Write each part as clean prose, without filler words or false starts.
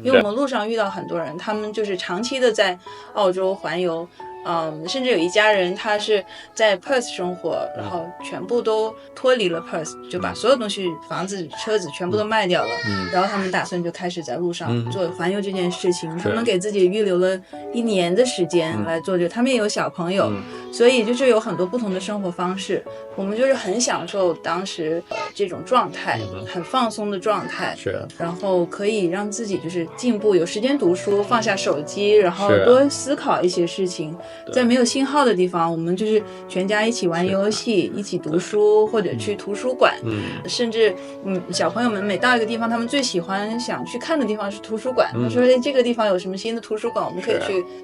因为我们路上遇到很多人，他们就是长期的在澳洲环游。甚至有一家人他是在 Perth 生活，然后全部都脱离了 Perth， 就把所有东西房子车子全部都卖掉了，然后他们打算就开始在路上做环游这件事情，他们给自己预留了1年的时间来做这个，他们也有小朋友，所以就是有很多不同的生活方式，我们就是很享受当时这种状态，很放松的状态，是，然后可以让自己就是进步，有时间读书，放下手机，然后多思考一些事情。在没有信号的地方，我们就是全家一起玩游戏，一起读书，或者去图书馆，甚至小朋友们每到一个地方，他们最喜欢想去看的地方是图书馆，他说这个地方有什么新的图书馆，我们可以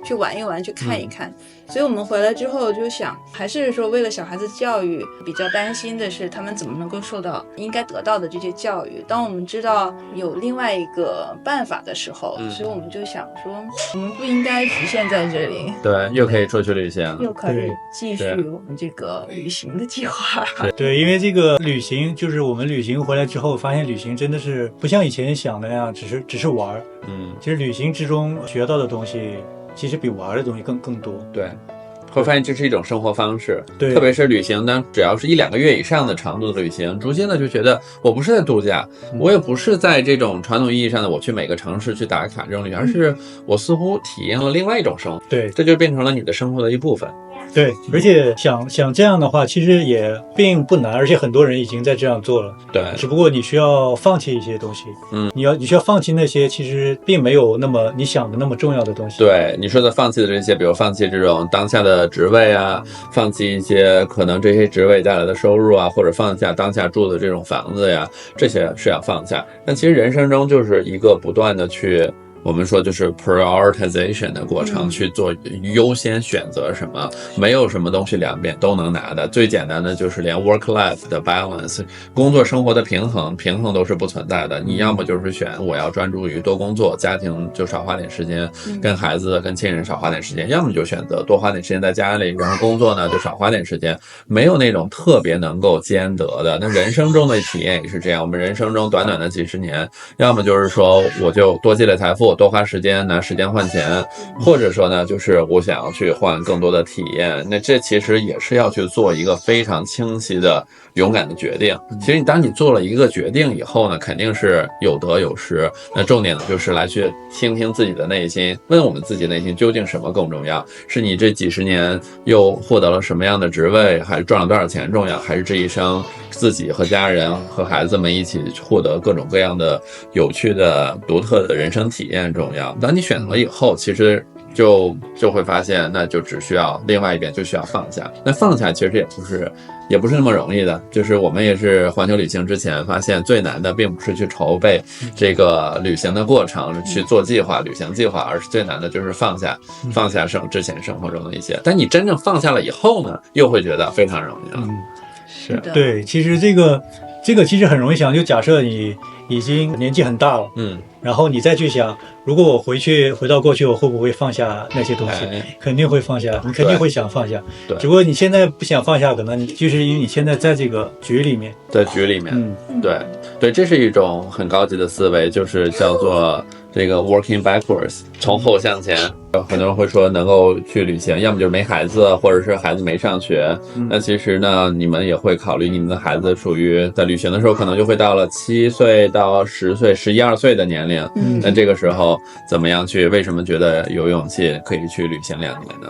去玩一玩，去看一看。所以我们回来之后就想，还是说为了小孩子教育，比较担心的是他们怎么能够受到应该得到的这些教育。当我们知道有另外一个办法的时候，所以我们就想说，我们不应该局限在这里，对，又可以出去旅行，又可以继续我们这个旅行的计划。对，因为这个旅行，就是我们旅行回来之后，发现旅行真的是不像以前想的那样，只是玩。其实旅行之中学到的东西，其实比玩的东西更多。对。会发现这是一种生活方式，对，特别是旅行呢，只要是1-2个月以上的长度的旅行，逐渐的就觉得我不是在度假，我也不是在这种传统意义上的我去每个城市去打卡这种旅行，而是我似乎体验了另外一种生活，对，这就变成了你的生活的一部分。对，而且想这样的话，其实也并不难，而且很多人已经在这样做了。对，只不过你需要放弃一些东西。你需要放弃那些其实并没有那么你想的那么重要的东西。对，你说的放弃的这些，比如放弃这种当下的职位啊，放弃一些可能这些职位带来的收入啊，或者放下当下住的这种房子呀，这些是要放下。但其实人生中就是一个不断的去。我们说就是 prioritization 的过程，去做优先选择什么，没有什么东西两边都能拿的。最简单的就是连 work-life 的 balance， 工作生活的平衡都是不存在的。你要么就是选我要专注于多工作，家庭就少花点时间，跟孩子跟亲人少花点时间，要么就选择多花点时间在家里，然后工作呢就少花点时间，没有那种特别能够兼得的。那人生中的体验也是这样，我们人生中短短的几十年，要么就是说我就多积累财富，多花时间，拿时间换钱，或者说呢就是我想要去换更多的体验，那这其实也是要去做一个非常清晰的勇敢的决定。其实当你做了一个决定以后呢，肯定是有得有失，那重点呢就是来去听听自己的内心，问我们自己内心究竟什么更重要，是你这几十年又获得了什么样的职位，还是赚了多少钱重要，还是这一生自己和家人和孩子们一起获得各种各样的有趣的独特的人生体验重要。当你选了以后，其实就会发现，那就只需要另外一边就需要放下。那放下其实也不是那么容易的，就是我们也是环球旅行之前发现最难的并不是去筹备这个旅行的过程，去做计划旅行计划，而是最难的就是放下之前生活中的一些。但你真正放下了以后呢，又会觉得非常容易了。是的，对，其实这个其实很容易想，就假设你已经年纪很大了，然后你再去想，如果我回到过去，我会不会放下那些东西？肯定会放下，你肯定会想放下。对，只不过你现在不想放下，可能就是因为你现在在这个局里面。对，这是一种很高级的思维，就是叫做这个 working backwards， 从后向前。很多人会说能够去旅行，要么就是没孩子，或者是孩子没上学。那其实呢，你们也会考虑你们的孩子属于在旅行的时候，可能就会到了7岁到10岁、11、12岁的年龄。那这个时候怎么样去？为什么觉得有勇气可以去旅行2年呢？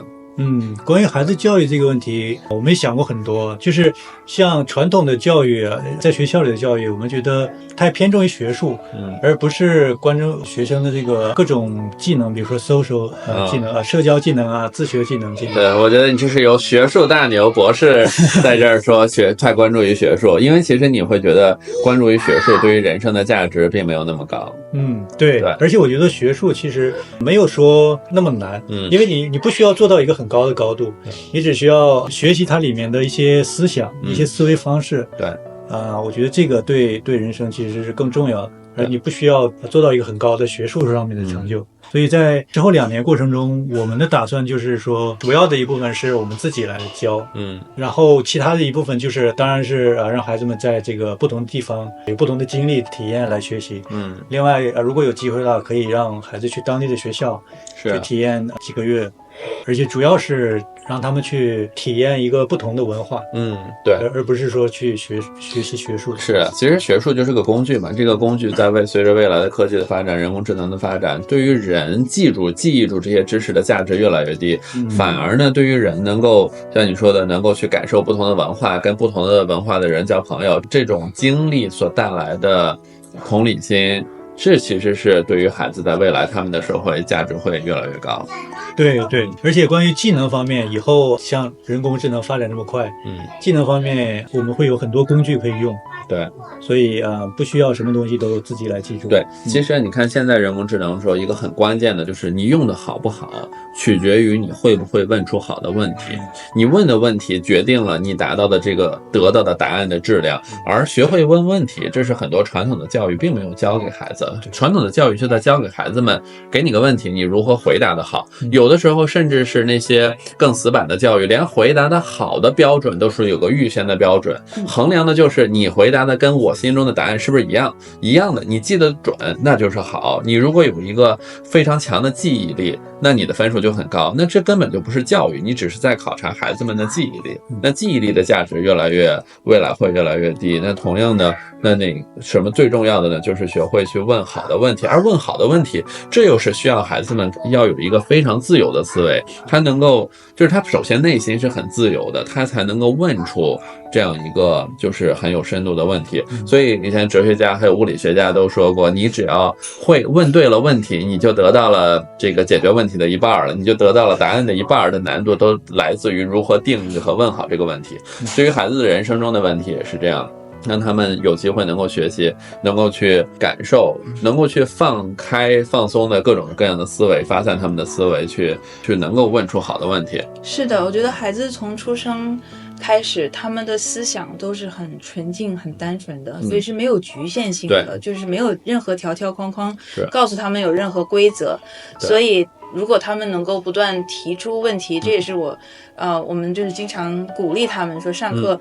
关于孩子教育这个问题，我们想过很多，就是像传统的教育，在学校里的教育，我们觉得太偏重于学术，而不是关注学生的这个各种技能，比如说 social 技能社交技能啊，自学技能。对，我觉得你这是由学术大牛博士在这儿说太关注于学术，因为其实你会觉得关注于学术对于人生的价值并没有那么高。对，而且我觉得学术其实没有说那么难，因为你不需要做到一个很高的高度，你只需要学习它里面的一些思想，一些思维方式。对，我觉得这个对人生其实是更重要的。而你不需要做到一个很高的学术上面的成就。所以在之后2年过程中，我们的打算就是说，主要的一部分是我们自己来教，然后其他的一部分就是当然是让孩子们在这个不同的地方有不同的经历体验来学习。另外如果有机会的话，可以让孩子去当地的学校去体验几个月，而且主要是让他们去体验一个不同的文化，对，而不是说去学习学术。是啊，其实学术就是个工具嘛，这个工具在随着未来的科技的发展，人工智能的发展，对于人记忆住这些知识的价值越来越低，反而呢，对于人能够像你说的，能够去感受不同的文化，跟不同的文化的人交朋友，这种经历所带来的同理心，这其实是对于孩子在未来他们的社会价值会越来越高。对，而且关于技能方面，以后像人工智能发展这么快，技能方面我们会有很多工具可以用。对，所以不需要什么东西都自己来记住。对，其实你看现在人工智能说一个很关键的就是你用的好不好，取决于你会不会问出好的问题。你问的问题决定了你达到的这个得到的答案的质量，而学会问问题，这是很多传统的教育并没有教给孩子。传统的教育就在教给孩子们，给你个问题，你如何回答的好。有的时候甚至是那些更死板的教育，连回答的好的标准都是有个预先的标准，衡量的就是你回答的跟我心中的答案是不是一样的，你记得准那就是好。你如果有一个非常强的记忆力，那你的分数就很高。那这根本就不是教育，你只是在考察孩子们的记忆力。那记忆力的价值未来会越来越低。那同样的，那什么最重要的呢？就是学会去问好的问题。而问好的问题，这又是需要孩子们要有一个非常自由的思维，他能够就是他首先内心是很自由的，他才能够问出这样一个就是很有深度的问题。所以以前哲学家还有物理学家都说过，你只要会问对了问题，你就得到了这个解决问题的一半了，你就得到了答案的一半的难度都来自于如何定义和问好这个问题。对于孩子的人生中的问题也是这样，让他们有机会能够学习，能够去感受，能够去放开放松的各种各样的思维，发散他们的思维，去能够问出好的问题。是的，我觉得孩子从出生开始，他们的思想都是很纯净很单纯的，所以是没有局限性的，就是没有任何条条框框告诉他们有任何规则。所以如果他们能够不断提出问题，这也是我们就是经常鼓励他们说，上课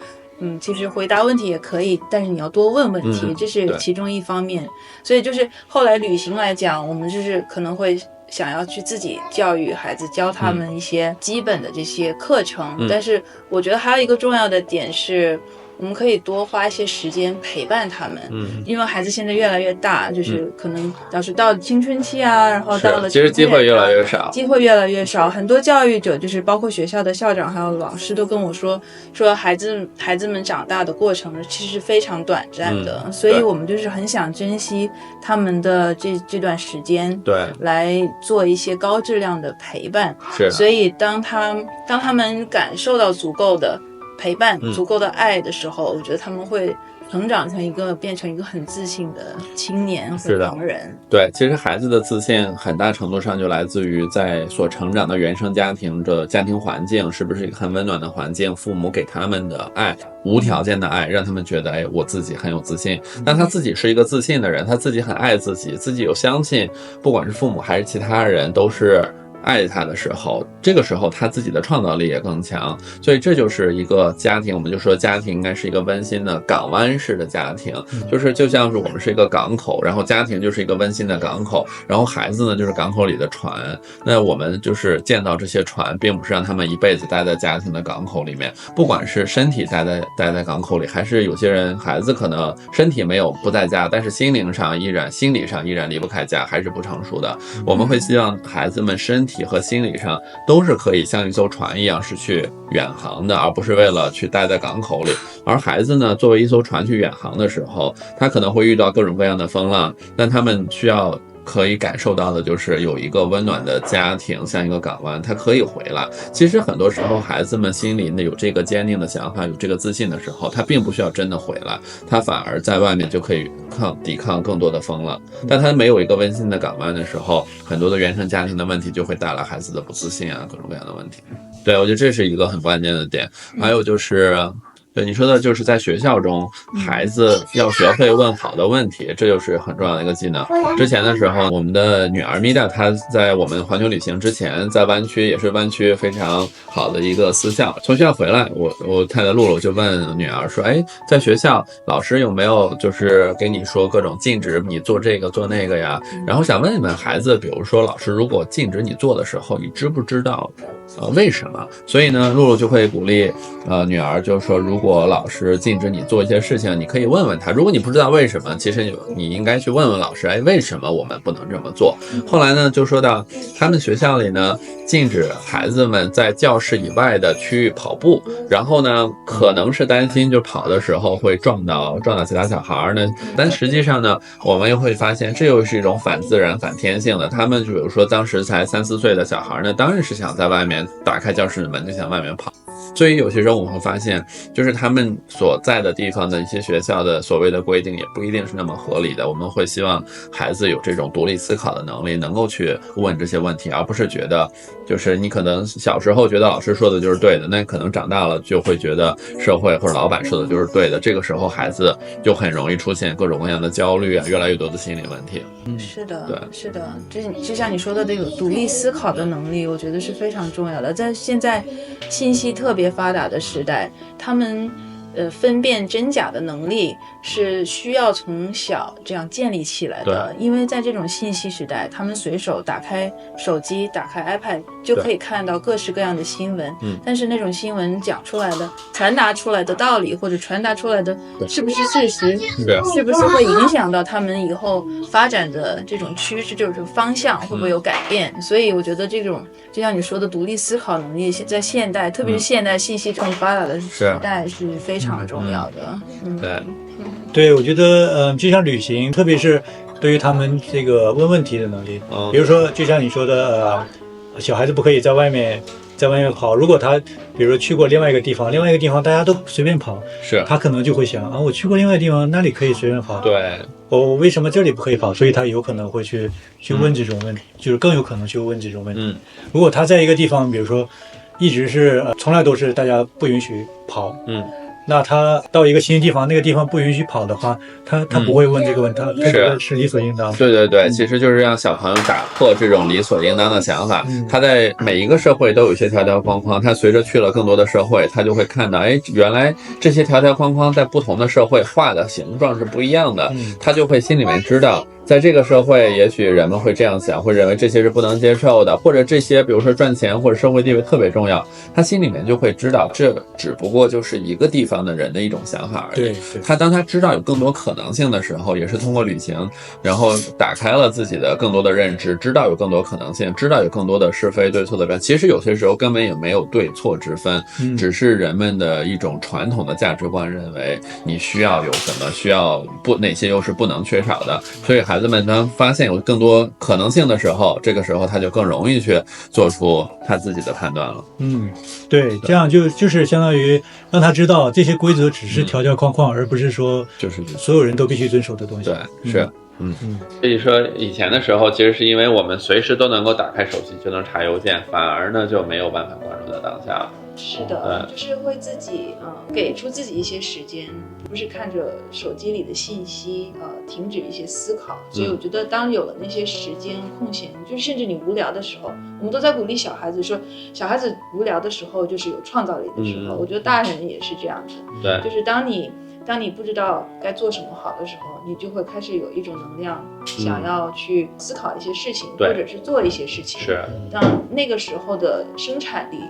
其实回答问题也可以，但是你要多问问题，这是其中一方面。所以就是后来旅行来讲，我们就是可能会想要去自己教育孩子，教他们一些基本的这些课程。但是我觉得还有一个重要的点是，我们可以多花一些时间陪伴他们，因为孩子现在越来越大，就是可能要是到青春期啊，然后到了其实机会越来越少，很多教育者就是包括学校的校长还有老师都跟我说孩子们长大的过程其实是非常短暂的，所以我们就是很想珍惜他们的这段时间，对，来做一些高质量的陪伴。是，所以当他们感受到足够的陪伴，足够的爱的时候，我觉得他们会成长成变成一个很自信的青年或成人。对，其实孩子的自信很大程度上就来自于在所成长的原生家庭的家庭环境是不是一个很温暖的环境，父母给他们的爱，无条件的爱，让他们觉得我自己很有自信。那他自己是一个自信的人，他自己很爱自己，自己有相信不管是父母还是其他人都是爱他的时候，这个时候他自己的创造力也更强。所以这就是一个家庭，我们就说家庭应该是一个温馨的港湾式的家庭，就像是我们是一个港口，然后家庭就是一个温馨的港口，然后孩子呢就是港口里的船。那我们就是见到这些船，并不是让他们一辈子待在家庭的港口里面，不管是身体待在港口里，还是有些人孩子可能身体没有不在家，但是心理上依然离不开家，还是不成熟的。我们会希望孩子们身体和心理上都是可以像一艘船一样是去远航的，而不是为了去待在港口里。而孩子呢，作为一艘船去远航的时候，他可能会遇到各种各样的风浪，但他们需要可以感受到的就是有一个温暖的家庭，像一个港湾，他可以回来。其实很多时候孩子们心里有这个坚定的想法，有这个自信的时候，他并不需要真的回来，他反而在外面就可以抵抗更多的风浪。但他没有一个温馨的港湾的时候，很多的原生家庭的问题就会带来孩子的不自信啊，各种各样的问题。对，我觉得这是一个很关键的点。还有就是对，你说的就是在学校中，孩子要学会问好的问题，这就是很重要的一个技能。之前的时候，我们的女儿米达，她在我们环球旅行之前，在湾区也是湾区非常好的一个私校。从学校回来，我太太露露就问女儿说：“哎，在学校老师有没有就是给你说各种禁止你做这个做那个呀？”然后想问一问孩子，比如说老师如果禁止你做的时候，你知不知道为什么？所以呢，露露就会鼓励女儿，就是说如果老师禁止你做一些事情，你可以问问他。如果你不知道为什么，其实你应该去问问老师，哎，为什么我们不能这么做？后来呢，就说到他们学校里呢，禁止孩子们在教室以外的区域跑步，然后呢，可能是担心就跑的时候会撞到其他小孩呢，但实际上呢，我们又会发现这又是一种反自然、反天性的。他们就比如说当时才3、4岁的小孩呢，当然是想在外面打开教室的门就向外面跑。所以有些时候我们会发现，就是他们所在的地方的一些学校的所谓的规定也不一定是那么合理的。我们会希望孩子有这种独立思考的能力，能够去问这些问题，而不是觉得就是你可能小时候觉得老师说的就是对的，那可能长大了就会觉得社会或者老板说的就是对的。这个时候孩子就很容易出现各种各样的焦虑啊，越来越多的心理问题。是的，对，是的，就像你说的这个独立思考的能力，我觉得是非常重要的。在现在信息特别发达的时代，他们分辨真假的能力是需要从小这样建立起来的。因为在这种信息时代，他们随手打开手机、打开 iPad 就可以看到各式各样的新闻。但是那种新闻讲出来的、传达出来的道理或者传达出来的是不是事实，是不是会影响到他们以后发展的这种趋势，就是方向会不会有改变？所以我觉得这种就像你说的独立思考能力，在现代，特别是现代信息这么发达的时代是非常重要的。对，我觉得就像旅行，特别是对于他们这个问问题的能力，比如说就像你说的小孩子不可以在外面跑，如果他比如说去过另外一个地方大家都随便跑，是他可能就会想我去过另外一个地方，那里可以随便跑，对，我为什么这里不可以跑？所以他有可能会去问这种问题，就是更有可能去问这种问题。如果他在一个地方，比如说一直是从来都是大家不允许跑，那他到一个新的地方，那个地方不允许跑的话，他不会问这个问题，他觉得是理所应当。对，其实就是让小朋友打破这种理所应当的想法。他在每一个社会都有一些条条框框，他随着去了更多的社会，他就会看到，哎，原来这些条条框框在不同的社会画的形状是不一样的，他就会心里面知道。在这个社会，也许人们会这样想，会认为这些是不能接受的，或者这些比如说赚钱或者社会地位特别重要，他心里面就会知道，这只不过就是一个地方的人的一种想法而已。对，当他知道有更多可能性的时候，也是通过旅行，然后打开了自己的更多的认知，知道有更多可能性，知道有更多的是非对错的分。其实有些时候根本也没有对错之分，只是人们的一种传统的价值观认为你需要有什么，需要哪些又是不能缺少的，所以孩子们当发现有更多可能性的时候，这个时候他就更容易去做出他自己的判断了。对，这样就是相当于让他知道这些规则只是条条框框，而不是说就是所有人都必须遵守的东西。对，是。所以说以前的时候，其实是因为我们随时都能够打开手机就能查邮件，反而呢就没有办法关注到当下了。是的，就是会自己给出自己一些时间，不是看着手机里的信息停止一些思考。所以我觉得当有了那些时间空闲，就甚至你无聊的时候，我们都在鼓励小孩子说，小孩子无聊的时候就是有创造力的时候。我觉得大人也是这样的，对，就是当你不知道该做什么好的时候，你就会开始有一种能量，想要去思考一些事情，或者是做一些事情。是，当那个时候的生产力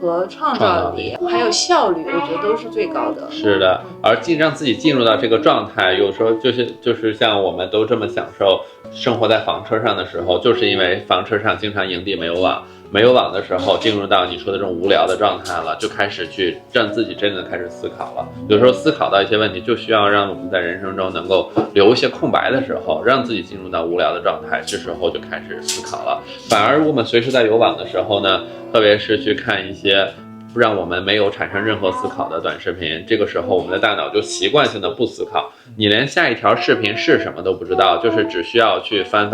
和创造力还有效率，我觉得都是最高的。是的，而让自己进入到这个状态，有时候就是像我们都这么享受生活在房车上的时候，就是因为房车上经常营地没有网。没有网的时候，进入到你说的这种无聊的状态了，就开始去让自己真的开始思考了。有时候思考到一些问题，就需要让我们在人生中能够留一些空白的时候，让自己进入到无聊的状态，这时候就开始思考了。反而我们随时在有网的时候呢，特别是去看一些让我们没有产生任何思考的短视频，这个时候我们的大脑就习惯性的不思考，你连下一条视频是什么都不知道，就是只需要去翻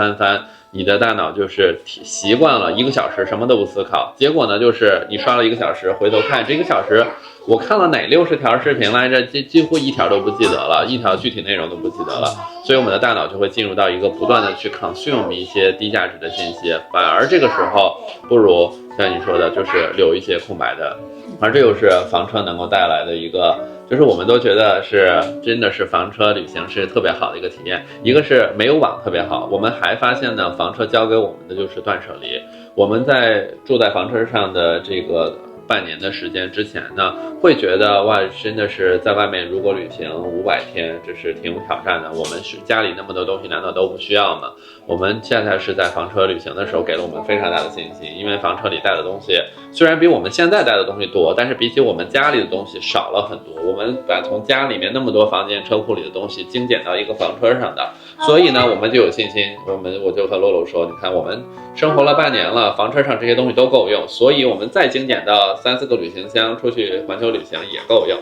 你的大脑就是习惯了1个小时什么都不思考，结果呢就是你刷了1个小时，回头看这1个小时我看了哪60条视频来着，几乎1条都不记得了，1条具体内容都不记得了，所以我们的大脑就会进入到一个不断的去 consume 一些低价值的信息，反而这个时候不如像你说的就是留一些空白的，而这又是房车能够带来的一个，就是我们都觉得是真的是房车旅行是特别好的一个体验。一个是没有网特别好，我们还发现呢，房车教给我们的就是断舍离。我们在住在房车上的这个半年的时间之前呢，会觉得哇，真的是在外面如果旅行500天，这是挺有挑战的。我们是家里那么多东西，难道都不需要吗？我们现在是在房车旅行的时候给了我们非常大的信心，因为房车里带的东西虽然比我们现在带的东西多，但是比起我们家里的东西少了很多。我们把从家里面那么多房间车库里的东西精简到一个房车上的，所以呢，我们就有信心。我就和洛洛说，你看我们生活了半年了，房车上这些东西都够用，所以我们再精简到3、4个旅行箱出去环球旅行也够用。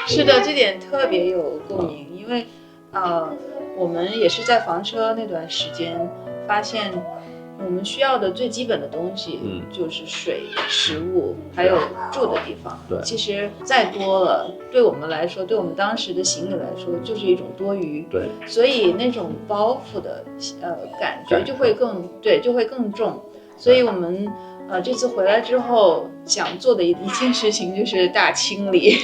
是的，这点特别有共鸣，因为我们也是在房车那段时间发现，我们需要的最基本的东西就是水、食物，还有住的地方。对，其实再多了，对我们来说，对我们当时的行李来说，就是一种多余。对，所以那种包袱的感觉就会更重。所以我们这次回来之后想做的一件事情就是大清理，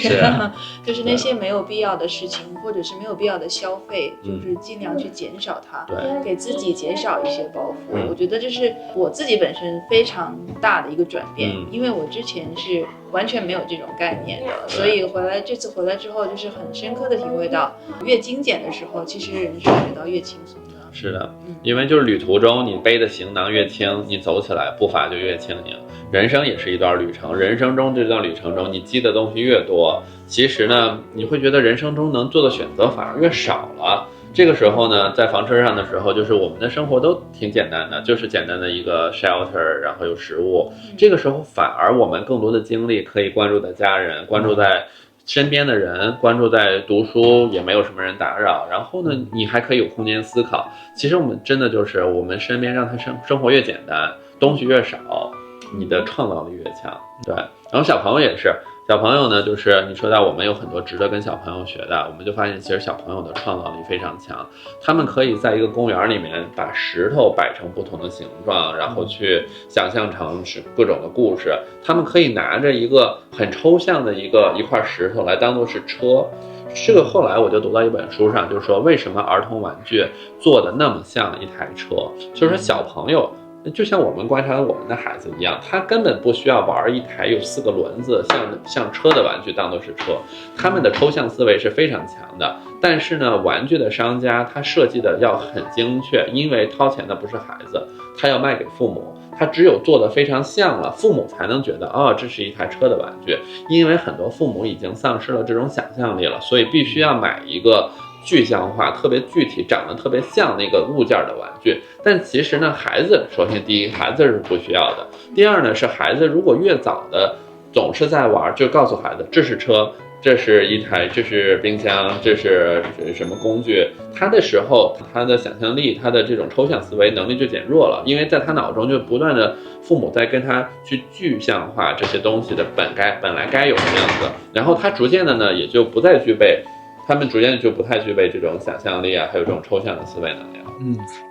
就是那些没有必要的事情或者是没有必要的消费，就是尽量去减少它，给自己减少一些包袱。我觉得这是我自己本身非常大的一个转变，因为我之前是完全没有这种概念的，所以这次回来之后就是很深刻的体会到，越精简的时候，其实人生感到越轻松的。是的，因为就是旅途中你背的行囊越轻，你走起来步伐就越轻盈。人生也是一段旅程，人生中这段旅程中你积的东西越多，其实呢你会觉得人生中能做的选择反而越少了。这个时候呢，在房车上的时候，就是我们的生活都挺简单的，就是简单的一个 shelter， 然后有食物。这个时候反而我们更多的精力可以关注在家人，关注在身边的人，关注在读书，也没有什么人打扰。然后呢，你还可以有空间思考。其实我们真的就是我们身边让他生活越简单，东西越少，你的创造力越强。对，然后小朋友也是。小朋友呢，就是你说到我们有很多值得跟小朋友学的，我们就发现其实小朋友的创造力非常强，他们可以在一个公园里面把石头摆成不同的形状，然后去想象成是各种的故事。他们可以拿着一个很抽象的一块石头来当做是车。这个后来我就读到一本书上，就是说为什么儿童玩具做的那么像一台车，就是说小朋友就像我们观察我们的孩子一样，他根本不需要玩一台有4个轮子像车的玩具当做是车，他们的抽象思维是非常强的。但是呢，玩具的商家他设计的要很精确，因为掏钱的不是孩子，他要卖给父母，他只有做的非常像了，父母才能觉得这是一台车的玩具。因为很多父母已经丧失了这种想象力了，所以必须要买一个具象化特别具体长得特别像那个物件的玩具。但其实呢，孩子首先第一，孩子是不需要的，第二呢，是孩子如果越早的总是在玩，就告诉孩子这是车，这是一台，这是冰箱，这是什么工具，他的时候他的想象力，他的这种抽象思维能力就减弱了，因为在他脑中就不断的父母在跟他去具象化这些东西的本来该有的样子，然后他逐渐的呢也就不再具备，他们逐渐就不太具备这种想象力啊，还有这种抽象的思维能力。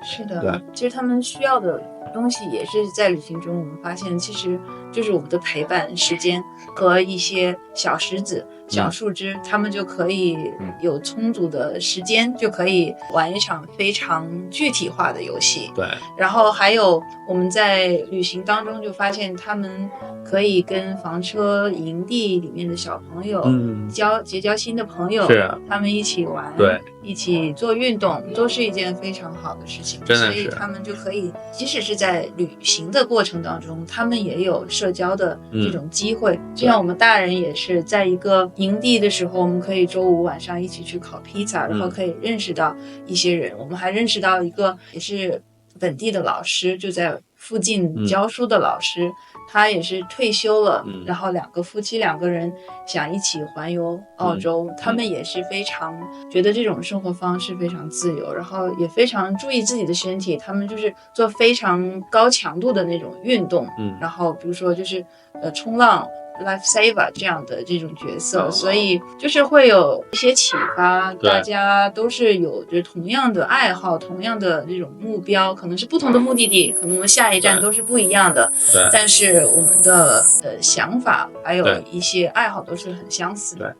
是的，其实他们需要的东西也是在旅行中我们发现，其实就是我们的陪伴时间和一些小石子、小树枝，他们就可以有充足的时间，就可以玩一场非常具体化的游戏。对，然后还有我们在旅行当中就发现，他们可以跟房车营地里面的小朋友结交新的朋友，是他们一起玩，对，一起做运动，都是一件非常好的事情。真的是，所以他们就可以，即使是在旅行的过程当中，他们也有社交的这种机会。就像我们大人也是在一个营地的时候，我们可以周五晚上一起去烤披萨，然后可以认识到一些人。我们还认识到一个也是本地的老师，就在附近教书的老师，他也是退休了，然后夫妻两个人想一起环游澳洲，他们也是非常觉得这种生活方式非常自由，然后也非常注意自己的身体，他们就是做非常高强度的那种运动，然后比如说就是冲浪life saver 这样的这种角色，所以就是会有一些启发，大家都是有着同样的爱好，同样的这种目标，可能是不同的目的地，可能我们下一站都是不一样的，但是我们的想法还有一些爱好都是很相似的。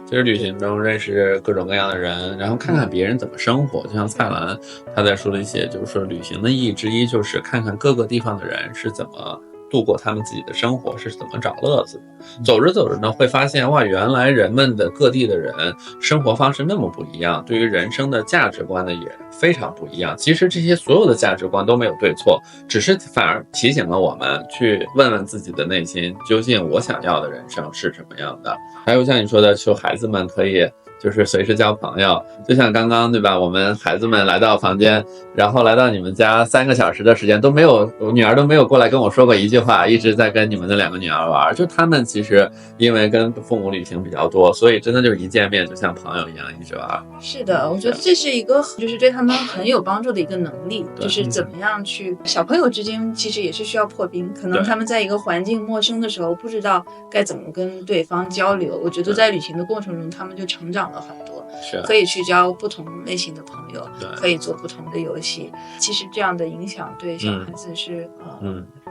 其实旅行中认识各种各样的人，然后看看别人怎么生活，就像蔡澜他在书里写，就是说旅行的意义之一就是看看各个地方的人是怎么度过他们自己的生活，是怎么找乐子的。走着走着呢，会发现哇，原来人们的各地的人生活方式那么不一样，对于人生的价值观呢也非常不一样。其实这些所有的价值观都没有对错，只是反而提醒了我们去问问自己的内心，究竟我想要的人生是什么样的。还有像你说的，就孩子们可以就是随时交朋友，就像刚刚对吧，我们孩子们来到房间，然后来到你们家3个小时的时间都没有，我女儿都没有过来跟我说过一句话，一直在跟你们的2个女儿玩。就他们其实因为跟父母旅行比较多，所以真的就是一见面就像朋友一样一直玩。是的，我觉得这是一个就是对他们很有帮助的一个能力，就是怎么样去小朋友之间其实也是需要破冰，可能他们在一个环境陌生的时候不知道该怎么跟对方交流，我觉得在旅行的过程中他们就成长了很多，可以去交不同类型的朋友，可以做不同的游戏，其实这样的影响对小孩子是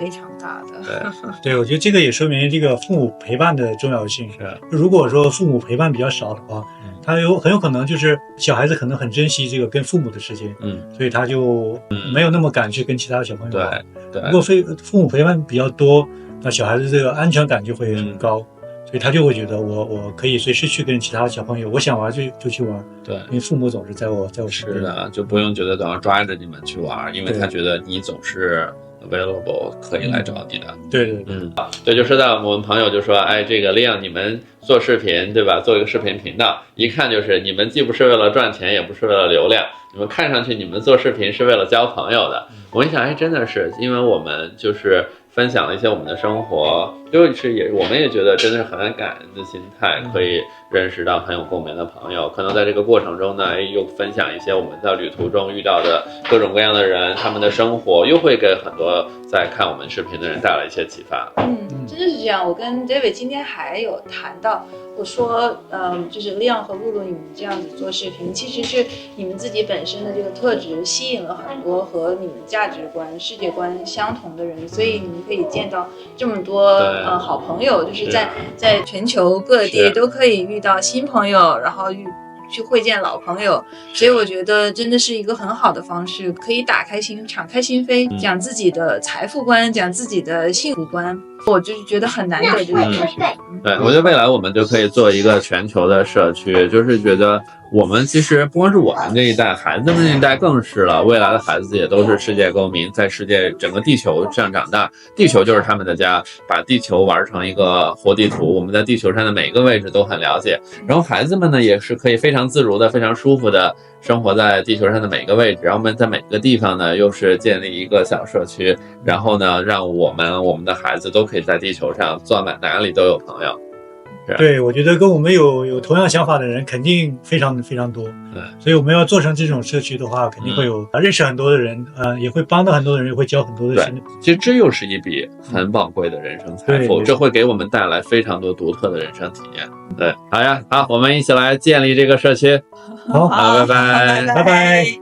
非常大的。对，我觉得这个也说明这个父母陪伴的重要性。如果说父母陪伴比较少的话，他很有可能就是小孩子可能很珍惜这个跟父母的时间，所以他就没有那么敢去跟其他的小朋友玩。如果父母陪伴比较多，那小孩子这个安全感就会很高，所以他就会觉得我可以随时去跟其他的小朋友，我想玩就去玩。对，因为父母总是在我身边。是的，就不用觉得总要抓着你们去玩，因为他觉得你总是available 可以来找你的。对，对，就说到我们朋友就说，哎，这个Leon你们做视频对吧？做一个视频频道，一看就是你们既不是为了赚钱，也不是为了流量，你们看上去你们做视频是为了交朋友的。我一想，哎，真的是，因为我们就是分享了一些我们的生活，就是我们也觉得真的是很感恩的心态，可以认识到很有共鸣的朋友。可能在这个过程中呢，又分享一些我们在旅途中遇到的各种各样的人，他们的生活，又会给很多在看我们视频的人带来一些启发。真的是这样。我跟 David 今天还有谈到，我说，就是 Leon 和露露你们这样子做视频，其实是你们自己本身的这个特质吸引了很多和你们价值观、世界观相同的人，所以你们可以见到这么多好朋友，就是在全球各地都可以遇到新朋友，然后去会见老朋友，所以我觉得真的是一个很好的方式，可以敞开心扉，讲自己的财富观，讲自己的幸福观，我就是觉得很难得这个事情。对，我觉得未来我们就可以做一个全球的社区，就是觉得我们其实不光是我们这一代，孩子们这一代更是了，未来的孩子也都是世界公民，在世界整个地球上长大，地球就是他们的家，把地球玩成一个活地图，我们在地球上的每个位置都很了解，然后孩子们呢也是可以非常自如的、非常舒服的生活在地球上的每个位置，然后我们在每个地方呢又是建立一个小社区，然后呢让我们的孩子都可以在地球上坐满哪里都有朋友。对，我觉得跟我们有同样想法的人肯定非常非常多，所以我们要做成这种社区的话，肯定会有认识很多的人，也会帮到很多的人，也会交很多的新的。其实这又是一笔很宝贵的人生财富，这会给我们带来非常多独特的人生体验。对，好呀，好，我们一起来建立这个社区。好，拜拜，拜拜。